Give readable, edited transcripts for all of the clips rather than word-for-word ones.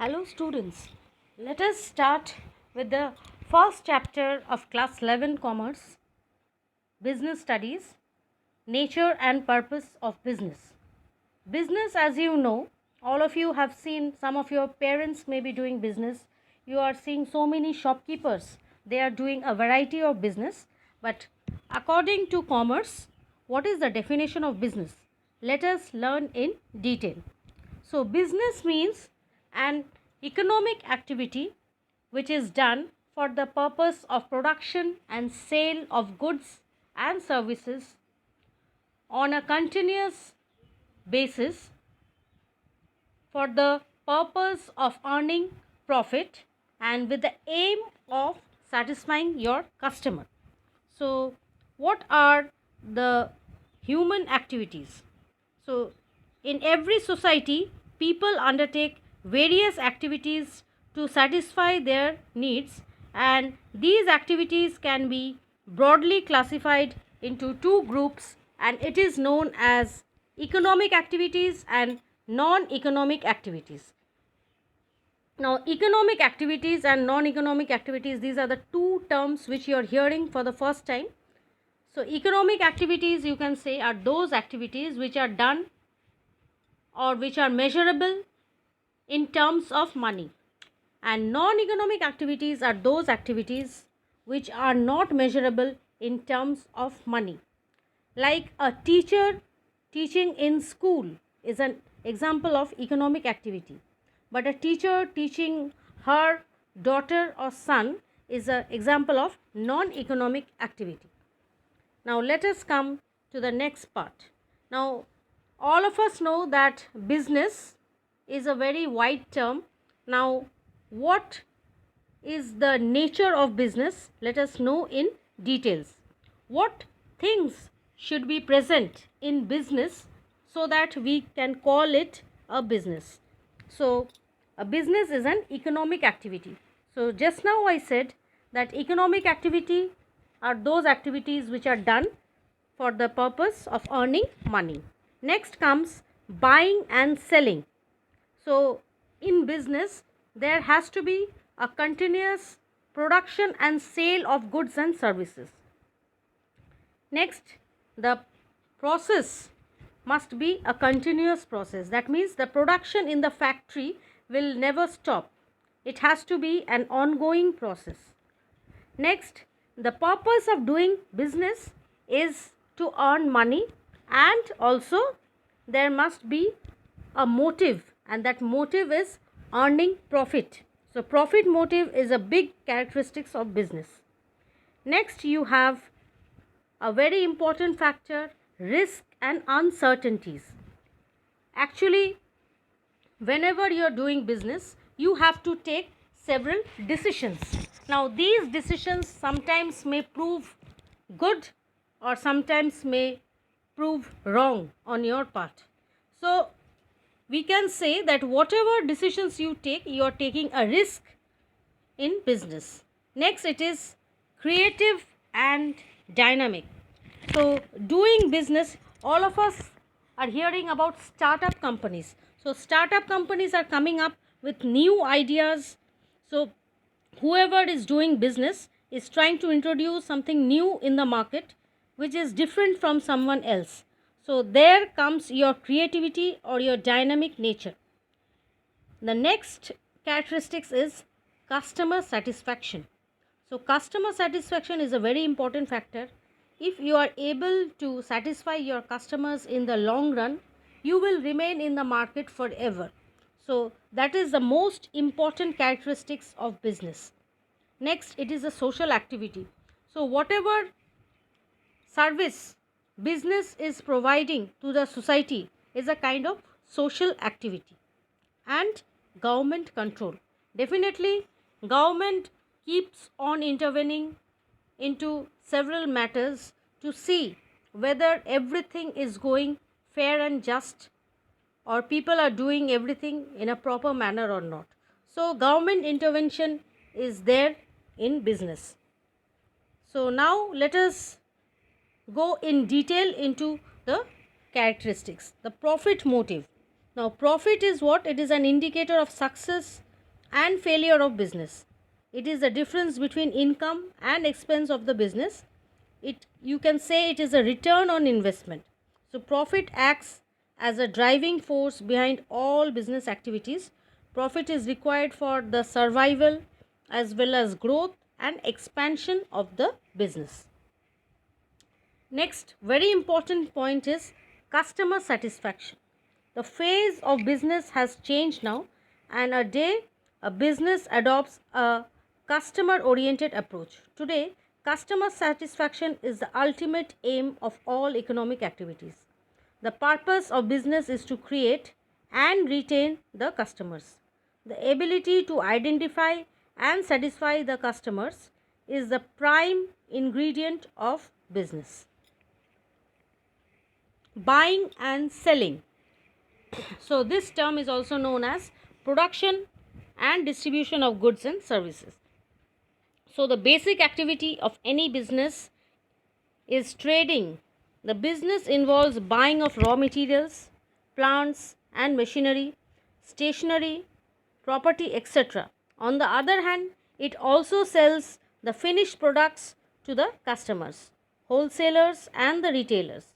Hello students, let us start with the first chapter of class 11 Commerce, Business Studies, Nature and Purpose of Business. Business, as you know, all of you have seen, some of your parents may be doing business. You are seeing so many shopkeepers, they are doing a variety of business. But according to commerce, what is the definition of business? Let us learn in detail. So, business means an economic activity which is done for the purpose of production and sale of goods and services on a continuous basis for the purpose of earning profit and with the aim of satisfying your customer. So, what are the human activities? So, in every society, people undertake various activities to satisfy their needs, and these activities can be broadly classified into two groups, and it is known as economic activities and non-economic activities. Now, economic activities and non-economic activities, these are the two terms which you are hearing for the first time. So, economic activities, you can say, are those activities which are done or which are measurable in terms of money, and non-economic activities are those activities which are not measurable in terms of money. Like a teacher teaching in school is an example of economic activity, but a teacher teaching her daughter or son is an example of non-economic activity. Now let us come to the next part. Now all of us know that business is a very wide term. Now what is the nature of business? Let us know in details. What things should be present in business so that we can call it a business? So a business is an economic activity. So just now I said that economic activity are those activities which are done for the purpose of earning money. Next comes buying and selling. So in business there has to be a continuous production and sale of goods and services. Next, the process must be a continuous process. That means the production in the factory will never stop. It has to be an ongoing process. Next, the purpose of doing business is to earn money, and also there must be a motive, and that motive is earning profit. So profit motive is a big characteristics of business. Next, you have a very important factor, risk and uncertainties. Actually, whenever you are doing business, you have to take several decisions. Now these decisions sometimes may prove good or sometimes may prove wrong on your part. So we can say that whatever decisions you take, you are taking a risk in business. Next, it is creative and dynamic. So doing business, all of us are hearing about startup companies. So startup companies are coming up with new ideas. So whoever is doing business is trying to introduce something new in the market which is different from someone else. So there comes your creativity or your dynamic nature. The next characteristics is customer satisfaction. So customer satisfaction is a very important factor. If you are able to satisfy your customers in the long run, you will remain in the market forever. So that is the most important characteristics of business. Next, it is a social activity. So whatever service business is providing to the society is a kind of social activity. And government control. Definitely government keeps on intervening into several matters to see whether everything is going fair and just, or people are doing everything in a proper manner or not. So government intervention is there in business. So now let us go in detail into the characteristics. The profit motive. Now profit is what? It is an indicator of success and failure of business. It is the difference between income and expense of the business. You can say it is a return on investment. So profit acts as a driving force behind all business activities. Profit is required for the survival as well as growth and expansion of the business. Next, very important point is customer satisfaction. The phase of business has changed now, and a business adopts a customer oriented approach. Today, customer satisfaction is the ultimate aim of all economic activities. The purpose of business is to create and retain the customers. The ability to identify and satisfy the customers is the prime ingredient of business. Buying and selling. So this term is also known as production and distribution of goods and services. So the basic activity of any business is trading. The business involves buying of raw materials, plants and machinery, stationery, property, etc. On the other hand, it also sells the finished products to the customers, wholesalers and the retailers.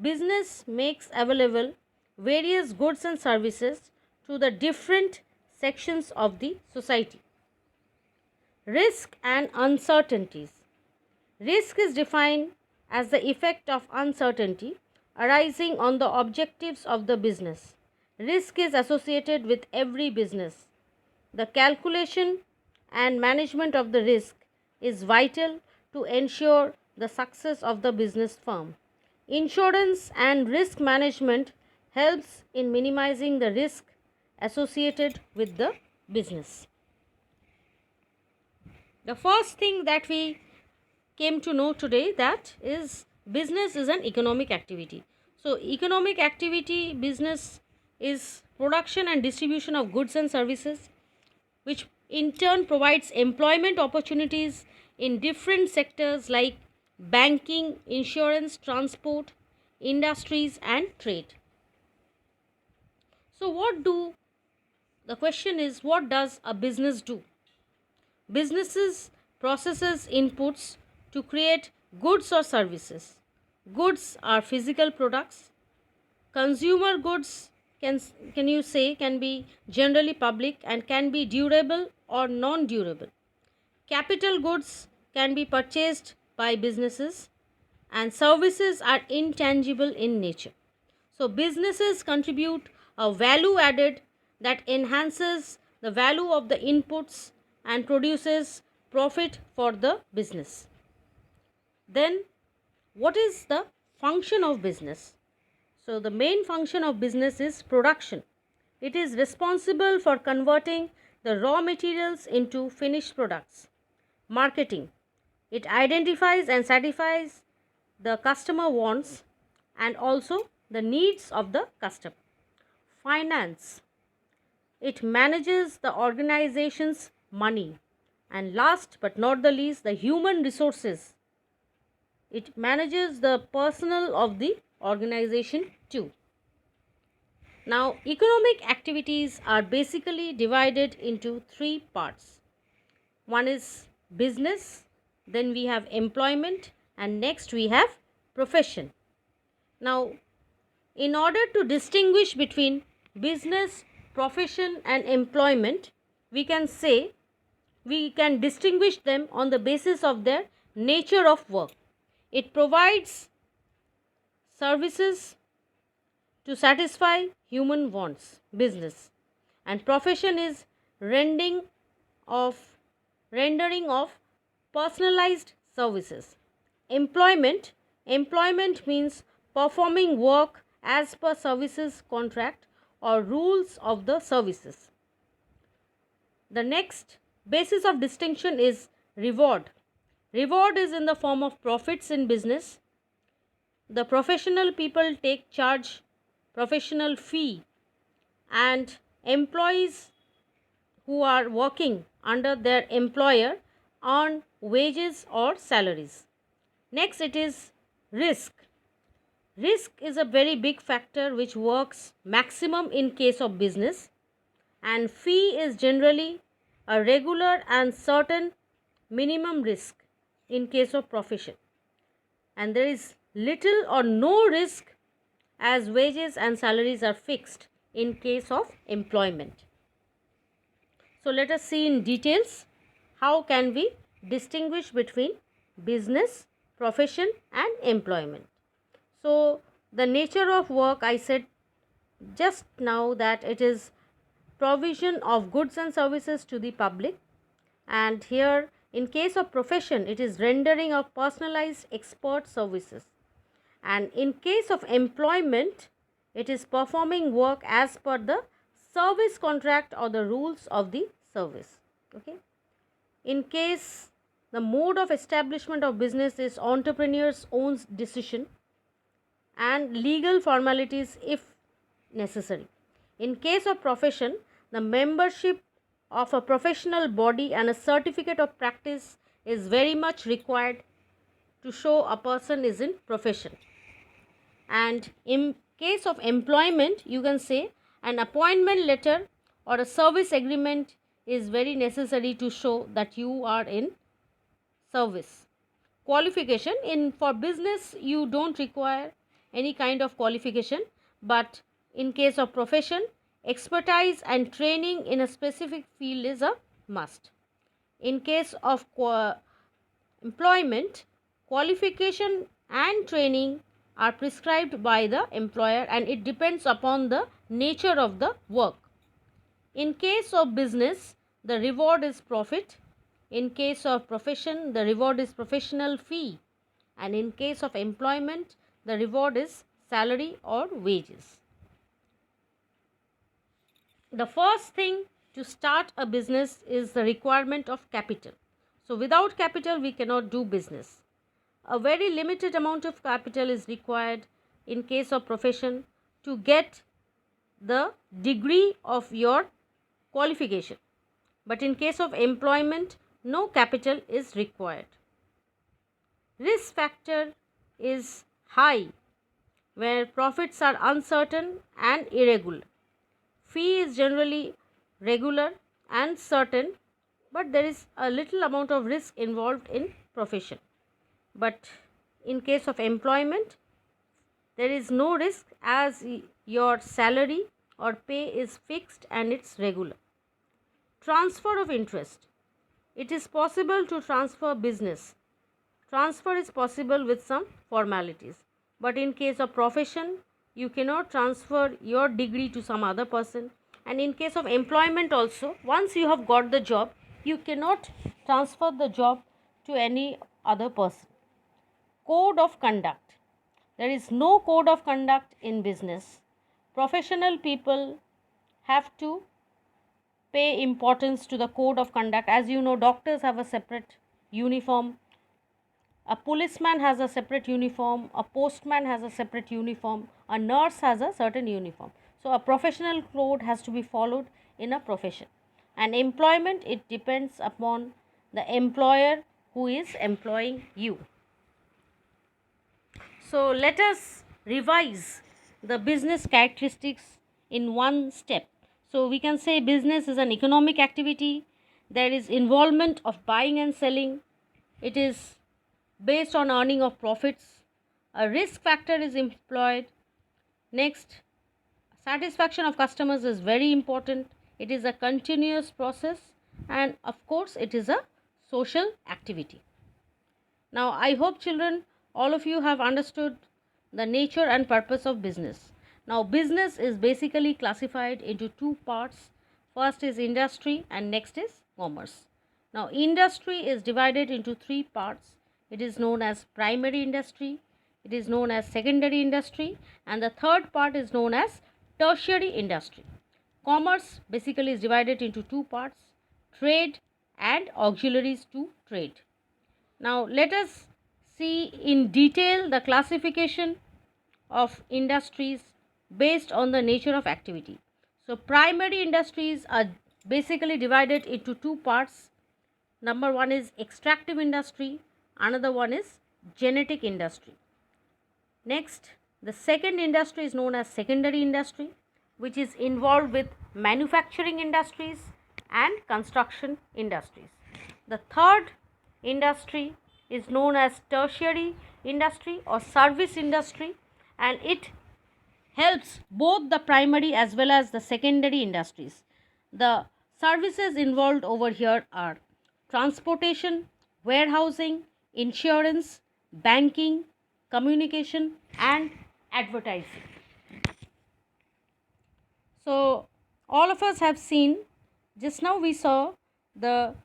Business makes available various goods and services to the different sections of the society. Risk and uncertainties. Risk is defined as the effect of uncertainty arising on the objectives of the business. Risk is associated with every business. The calculation and management of the risk is vital to ensure the success of the business firm. Insurance and risk management helps in minimizing the risk associated with the business. The first thing that we came to know today, that is business is an economic activity. So economic activity, business, is production and distribution of goods and services, which in turn provides employment opportunities in different sectors like banking, insurance, transport, industries and trade. So the question is, what does a business do? Businesses processes inputs to create goods or services. Goods are physical products. Consumer goods can be generally public and can be durable or non-durable. Capital goods can be purchased by businesses, and services are intangible in nature. So businesses contribute a value added that enhances the value of the inputs and produces profit for the business. Then what is the function of business? So the main function of business is production. It is responsible for converting the raw materials into finished products. Marketing. It identifies and satisfies the customer wants and also the needs of the customer. Finance. It manages the organization's money. And last but not the least, the human resources. It manages the personnel of the organization too. Now, economic activities are basically divided into three parts. One is business, then we have employment, and next we have profession. Now, in order to distinguish between business, profession and employment, we can distinguish them on the basis of their nature of work. It provides services to satisfy human wants, business, and profession is rendering of personalized services. Employment means performing work as per services contract or rules of the services. The next basis of distinction is reward. Reward is in the form of profits in business. The professional people take charge professional fee, and employees who are working under their employer earn wages or salaries. Next, it is risk. Risk is a very big factor which works maximum in case of business, and fee is generally a regular and certain minimum risk in case of profession, and there is little or no risk as wages and salaries are fixed in case of employment. So let us see in details how can we distinguish between business, profession and employment. So the nature of work, I said just now that it is provision of goods and services to the public, and here in case of profession it is rendering of personalized expert services, and in case of employment it is performing work as per the service contract or the rules of the service. Okay. In case the mode of establishment of business is entrepreneur's own decision and legal formalities if necessary. In case of profession, the membership of a professional body and a certificate of practice is very much required to show a person is in profession. And in case of employment, you can say an appointment letter or a service agreement is very necessary to show that you are in service. Qualification, in for business you don't require any kind of qualification, but in case of profession, expertise and training in a specific field is a must. In case of employment, qualification and training are prescribed by the employer and it depends upon the nature of the work. In case of business, the reward is profit. In case of profession, the reward is professional fee, and in case of employment, the reward is salary or wages. The first thing to start a business is the requirement of capital. So without capital we cannot do business. A very limited amount of capital is required in case of profession to get the degree of your qualification, but in case of employment no capital is required. Risk factor is high where profits are uncertain and irregular. Fee is generally regular and certain, but there is a little amount of risk involved in profession. But in case of employment, there is no risk as your salary or pay is fixed and it's regular. Transfer of interest. It is possible to transfer business. Transfer is possible with some formalities. But in case of profession, you cannot transfer your degree to some other person. And in case of employment also, once you have got the job, you cannot transfer the job to any other person. Code of conduct. There is no code of conduct in business. Professional people have to pay importance to the code of conduct. As you know, doctors have a separate uniform, a policeman has a separate uniform, a postman has a separate uniform, a nurse has a certain uniform. So a professional code has to be followed in a profession. And employment, it depends upon the employer who is employing you. So let us revise the business characteristics in one step. So we can say business is an economic activity. There is involvement of buying and selling. It is based on earning of profits. A risk factor is employed. Next, satisfaction of customers is very important. It is a continuous process, and of course it is a social activity. Now I hope children, all of you have understood the nature and purpose of business. Now business is basically classified into two parts. First is industry and next is commerce. Now industry is divided into three parts. It is known as primary industry, it is known as secondary industry, and the third part is known as tertiary industry. Commerce basically is divided into two parts, trade and auxiliaries to trade. Now let us see in detail the classification of industries based on the nature of activity. So primary industries are basically divided into two parts. Number one is extractive industry, another one is genetic industry. Next, the second industry is known as secondary industry, which is involved with manufacturing industries, and construction industries. The third industry is known as tertiary industry or service industry, and it helps both the primary as well as the secondary industries. The services involved over here are transportation, warehousing, insurance, banking, communication, and advertising. So, all of us have seen, just now we saw the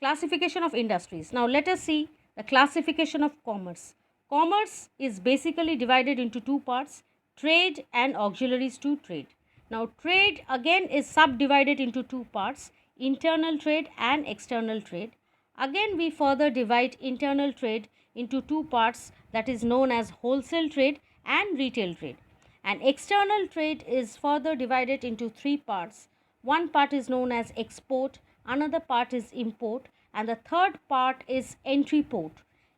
classification of industries. Now, let us see the classification of commerce. Commerce is basically divided into two parts, trade and auxiliaries to trade. Now, trade again is subdivided into two parts, internal trade and external trade. Again, we further divide internal trade into two parts, that is known as wholesale trade and retail trade. And external trade is further divided into three parts. One part is known as export, another part is import, and the third part is entry port.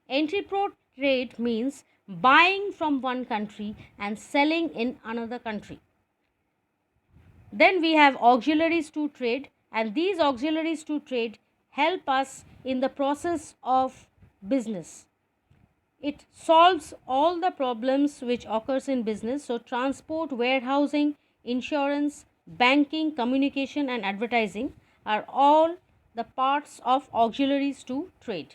Entry port trade means buying from one country and selling in another country. Then we have auxiliaries to trade, and these auxiliaries to trade help us in the process of business. It solves all the problems which occurs in business. So, transport, warehousing, insurance, banking, communication and advertising are all the parts of auxiliaries to trade.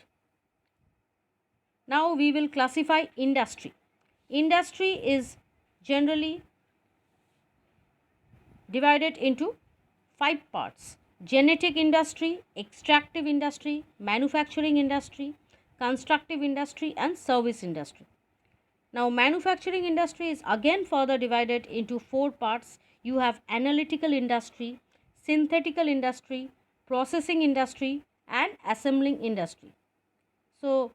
Now, we will classify industry. Industry is generally divided into 5 parts: genetic industry, extractive industry, manufacturing industry, constructive industry and service industry. Now, manufacturing industry is again further divided into 4 parts. You have analytical industry, synthetical industry, processing industry and assembling industry. So,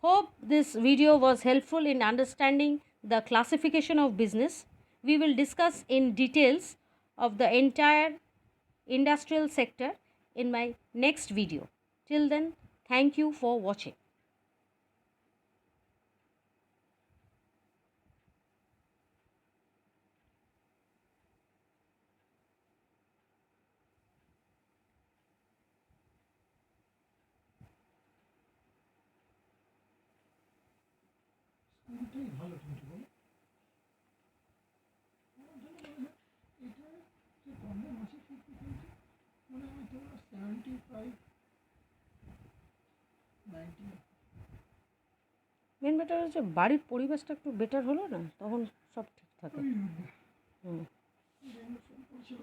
hope this video was helpful in understanding the classification of business. We will discuss in details of the entire industrial sector in my next video. Till then, thank you for watching. এটাই ভালো কিন্তু বলো এটা যে পণ্য মাসে 50 মনে হয় তোমার 75 90 মেন ব্যাটার হচ্ছে বাড়ির পরিবেশটা একটু বেটার হলো না, তখন সব ঠিক থাকে। ওই হুম। পড়ছিল